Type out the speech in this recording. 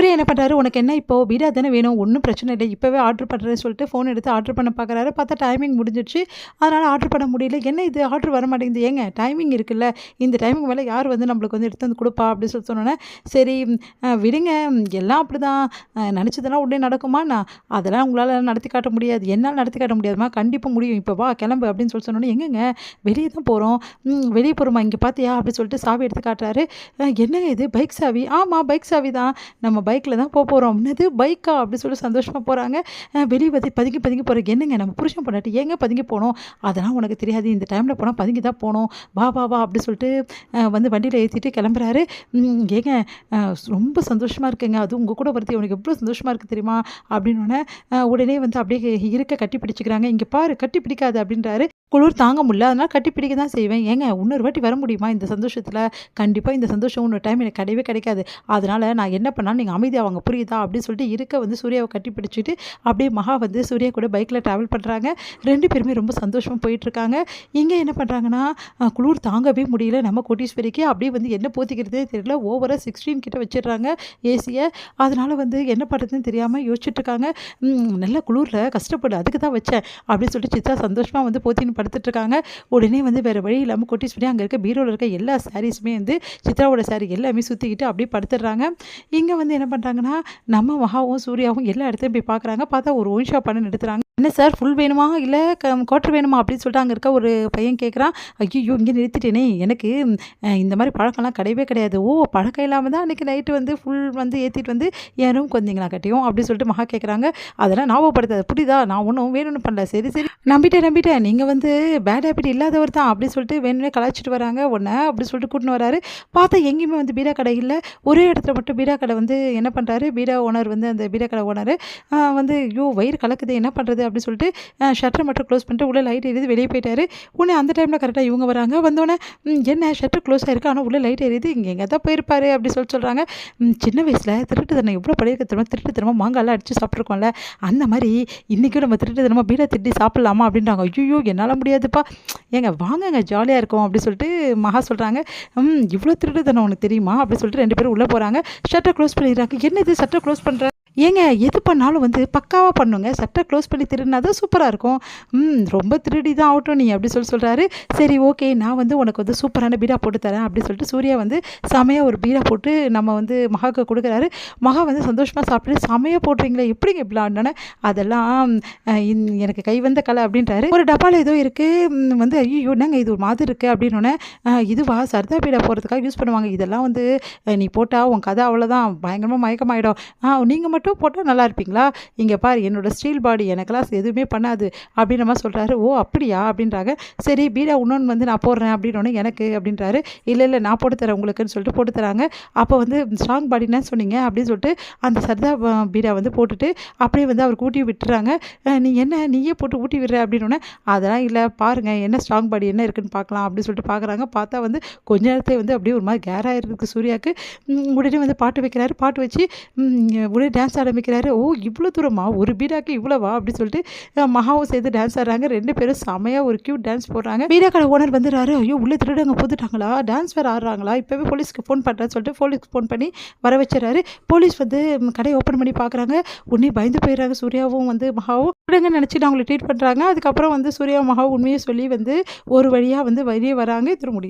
சூர்யா என்ன பண்ணுறாரு, உனக்கு என்ன இப்போ பீடா தானே வேணும், ஒன்றும் பிரச்சனை இல்லை, இப்போவே ஆர்டர் பண்ணுறேன்னு சொல்லிட்டு ஃபோன் எடுத்து ஆர்டர் பண்ண பார்க்குறாரு. பார்த்தா டைமிங் முடிஞ்சிடுச்சு. அதனால் ஆர்டர் பண்ண முடியல. என்ன இது ஆர்டர் வர மாட்டேங்குது, ஏங்க டைமிங் இருக்குல்ல, இந்த டைமிங் மேலே யார் வந்து நம்மளுக்கு வந்து எடுத்து வந்து கொடுப்பா அப்படின்னு சொல்லி சொன்னோன்னே, சரி விடுங்க, எல்லாம் அப்படி தான், நினச்சதெல்லாம் உடனே நடக்குமா, நான் அதெல்லாம் உங்களால் நடத்தி காட்ட முடியாது, என்னால் நடத்தி காட்ட முடியாதுமா, கண்டிப்பாக முடியும், இப்போ வா கிளம்பு அப்படின்னு சொல்லி சொன்னோன்னே, எங்கங்க வெளியே தான் போகிறோம், வெளியே போகிறோமா, இங்கே பார்த்தியா அப்படின்னு சொல்லிட்டு சாவி எடுத்து காட்டுறாரு. என்னங்க இது பைக் சாவி, ஆமாம் பைக் சாவி தான், நம்ம பைக்கில் தான் போகிறோம். என்னது பைக்கா அப்படின்னு சொல்லி சந்தோஷமாக போகிறாங்க. வெளியே வந்து பதுங்கி பதுங்கி போகிறக்கு, என்னங்க நம்ம புருஷன் பொண்டாட்டி ஏங்க பதுங்கி போனோம், அதெல்லாம் உனக்கு தெரியாது, இந்த டைமில் போனால் பதுங்கி தான் போகணும், வா வா வா அப்படி சொல்லிட்டு வந்து வண்டியில் ஏற்றிட்டு கிளம்புறாரு. ஏங்க ரொம்ப சந்தோஷமாக இருக்குங்க, அதுவும் உங்கள் கூட வரது உனக்கு எவ்வளோ சந்தோஷமாக இருக்குது தெரியுமா அப்படின்னோடனே உடனே வந்து அப்படியே இருக்க கட்டி பிடிச்சிக்கிறாங்க. இங்கே பாரு கட்டி பிடிக்காது அப்படின்றாரு. குளிர் தாங்க முடியல, அதனால் கட்டி பிடிக்க தான் செய்வேன். ஏங்க இன்னொரு வாட்டி வர முடியுமா இந்த சந்தோஷத்தில், கண்டிப்பாக இந்த சந்தோஷம் இன்னொரு டைம் எனக்கு கிடையவே கிடைக்காது, அதனால் நான் என்ன பண்ணாலும் நீங்கள் அமைதியாக வாங்க புரியுதா அப்படின்னு சொல்லிட்டு இருக்க வந்து சூர்யாவை கட்டி பிடிச்சிட்டு அப்படியே மகா வந்து சூர்யா கூட பைக்கில் ட்ராவல் பண்ணுறாங்க. 2 பேருமே ரொம்ப சந்தோஷமாக போயிட்டுருக்காங்க. இங்கே என்ன பண்ணுறாங்கன்னா, குளிர் தாங்கவே முடியல நம்ம கோட்டீஸ்வரிக்கு, அப்படியே வந்து என்ன போத்திக்கிறதே தெரியல, ஓவராக 16 கிட்ட வச்சிடுறாங்க ஏசியை. அதனால் வந்து என்ன பண்ணுறதுன்னு தெரியாமல் யோசிச்சுட்ருக்காங்க. நல்ல குளிரில் கஷ்டப்படு, அதுக்கு தான் வச்சேன் அப்படின்னு சொல்லிட்டு சித்ரா சந்தோஷமாக வந்து போத்தின்னு படுத்துட்ருக்காங்க. உடனே வந்து வேறு வழி இல்லாமல் கோட்டீஸ்வரி அங்கே இருக்க பீரோவில் இருக்க எல்லா சாரீஸுமே வந்து சித்ராவோட சாரீ எல்லாமே சுற்றிக்கிட்டு அப்படியே படுத்துடுறாங்க. இங்கே வந்து என்ன பண்ணுறாங்கன்னா, நம்ம மகாவும் சூர்யாவும் எல்லா இடத்தையும் போய் பார்க்குறாங்க. பார்த்தா ஒரு ஒயின் ஷாப் பண்ணி நிறுத்துறாங்க. என்ன சார் ஃபுல் வேணுமா இல்லை குவார்ட்டர் வேணுமா அப்படின்னு சொல்லிட்டு அங்கே இருக்க ஒரு பையன் கேட்குறான். ஐயோ இங்கே நிறுத்திட்டேனே, எனக்கு இந்த மாதிரி பழக்கம்லாம் கிடையவே கிடையாது. ஓ பழக்கம் இல்லாமல் தான் அன்றைக்கி நைட்டு வந்து ஃபுல் வந்து ஏற்றிட்டு வந்து என் ரூம்க்கு வந்தீங்களா கட்டியும் அப்படின்னு சொல்லிட்டு மகா கேட்குறாங்க. அதெல்லாம் ஞாபகப்படுத்தாது புரியுதா, நான் ஒன்றும் வேணும்னு பண்ணல, சரி சரி நம்பிட்டேன், நீங்கள் வந்து பேட் ஹேபிட் இல்லாதவர் தான் அப்படின்னு சொல்லிட்டு வேணுமே கலாய்ச்சிட்டு வராங்க ஒன்றை அப்படி சொல்லிட்டு கூட்டின்னு வராரு. பார்த்தா எங்கேயுமே வந்து பீடா கடை இல்லை. ஒரே இடத்துல மட்டும் பீடா கடை வந்து என்ன பண்ணுறாரு, பீடா ஓனர் வந்து அந்த பீடா கடை ஓனர் வந்து ஐயோ வயிறு கலக்குது என்ன பண்ணுறது அப்படின்னு சொல்லிட்டு ஷட்டரை மட்டும் க்ளோஸ் பண்ணிட்டு உள்ள லைட் எரியுது வெளியே போயிட்டாரு. உடனே அந்த டைமில் கரெக்டாக இவங்க வராங்க. வந்தோடனே என்ன ஷட்டர் க்ளோஸ் ஆயிருக்கு ஆனால் உள்ள லைட் எரியுது, இங்கே எங்கே தான் போயிருப்பாரு அப்படி சொல்கிறாங்க. சின்ன வயசில் திருட்டு தனம் எவ்வளோ பழைய திருட்டு தனமாக மாங்காலாம் அடித்து சாப்பிட்ருக்கோம்ல, அந்த மாதிரி இன்றைக்கும் நம்ம திருட்டு தனமாக பீடா திட்டி சாப்பிட்லாமா அப்படின்றாங்க. ஐயோ என்னால் முடியாதுப்பா, ஏங்க வாங்கங்க ஜாலியாக இருக்கும் அப்படி சொல்லிட்டு மகா சொல்கிறாங்க. இவ்வளோ திருட்டு தனம் உனக்கு தெரியுமா அப்படி சொல்லிட்டு 2 பேரும் உள்ளே போகிறாங்க. ஷட்டர் க்ளோஸ் பண்ணிடுறாங்க. என்ன இது ஷட்டர் க்ளோஸ் பண்ணுற, ஏங்க எது பண்ணாலும் வந்து பக்காவாக பண்ணுங்க, சட்டை க்ளோஸ் பண்ணி திருடினா தான் சூப்பராக இருக்கும், ரொம்ப திருடி தான் ஆகட்டும் நீ அப்படி சொல்கிறாரு. சரி ஓகே நான் வந்து உனக்கு வந்து சூப்பரான பீடா போட்டு தரேன் அப்படி சொல்லிட்டு சூர்யா வந்து செமையாக ஒரு பீடா போட்டு நம்ம வந்து மகாவுக்கு கொடுக்குறாரு. மகா வந்து சந்தோஷமாக சாப்பிட்டு செமையாக போடுறீங்களே எப்படிங்க இப்படிலாம் ஆடினோன்னே, அதெல்லாம் எனக்கு கை வந்த கலை அப்படின்றாரு. ஒரு டப்பாவில் ஏதோ இருக்குது வந்து ஐயோ என்னங்க இது ஒரு மாதிரி இருக்குது அப்படின்னோடனே, இதுவா சர்தா பீடா போடுறதுக்காக யூஸ் பண்ணுவாங்க, இதெல்லாம் வந்து நீ போட்டால் உன் கதை அவ்வளோதான் பயங்கரமாக மயக்கமாயிடும், நீங்கள் மட்டும் போட்டால் நல்லா இருப்பீங்களா, இங்கே பாரு என்னோடய ஸ்டீல் பாடி எனக்கெல்லாம் எதுவுமே பண்ணாது அப்படின்ற மாதிரி சொல்கிறாரு. ஓ அப்படியா அப்படின்றாங்க. சரி பீடா இன்னொன்று வந்து நான் போடுறேன் அப்படின்னோடனே எனக்கு அப்படின்றாரு. இல்லை நான் போட்டு தரேன் உங்களுக்குன்னு சொல்லிட்டு போட்டு தராங்க. அப்போ வந்து ஸ்ட்ராங் பாடின்னு சொன்னீங்க அப்படின்னு சொல்லிட்டு அந்த சர்தா பீடா வந்து போட்டுட்டு அப்படியே வந்து அவருக்கு ஊட்டி விட்டுறாங்க. நீ என்ன நீயே போட்டு ஊட்டி விடுற அப்படின்னோடனே, அதெல்லாம் இல்லை பாருங்கள் என்ன ஸ்ட்ராங் பாடி என்ன இருக்குன்னு பார்க்கலாம் அப்படின்னு சொல்லிட்டு பார்க்குறாங்க. பார்த்தா வந்து கொஞ்ச நேரத்தை வந்து அப்படியே ஒரு மாதிரி கேராக இருக்குது சூர்யாவுக்கு. உடனே வந்து பாட்டு வைக்கிறாரு. பாட்டு வச்சு உடனே டான்ஸ் ஆரம்பிக்கிறாரு. ஓ இவ்வளோ தூரமா ஒரு பீடாக்கு இவ்வளோவா அப்படி சொல்லிட்டு மகாவும் சேர்ந்து டான்ஸ் ஆடுறாங்க. 2 பேரும் செமையாக ஒரு க்யூட் டான்ஸ் போடுறாங்க. பீடா கடை ஓனர் வந்துடுறாரு. ஐயோ உள்ளே திருடங்க போட்டுட்டாங்களா, டான்ஸ் வேறு ஆடுறாங்களா, இப்போவே போலீஸ்க்கு ஃபோன் பண்ணுறேன்னு சொல்லிட்டு போலீஸ்க்கு ஃபோன் பண்ணி வர வச்சுறாரு. போலீஸ் வந்து கடையை ஓப்பன் பண்ணி பார்க்குறாங்க. உடனே பயந்து போயிடுறாங்க. சூர்யாவும் வந்து மகாவும் திருடங்கன்னு நினச்சிட்டு அவங்களை ட்ரீட் பண்ணுறாங்க. அதுக்கப்புறம் வந்து சூர்யா மகாவும் உண்மையை சொல்லி வந்து ஒரு வழியாக வந்து வெளியே வராங்க. இது முடியும்.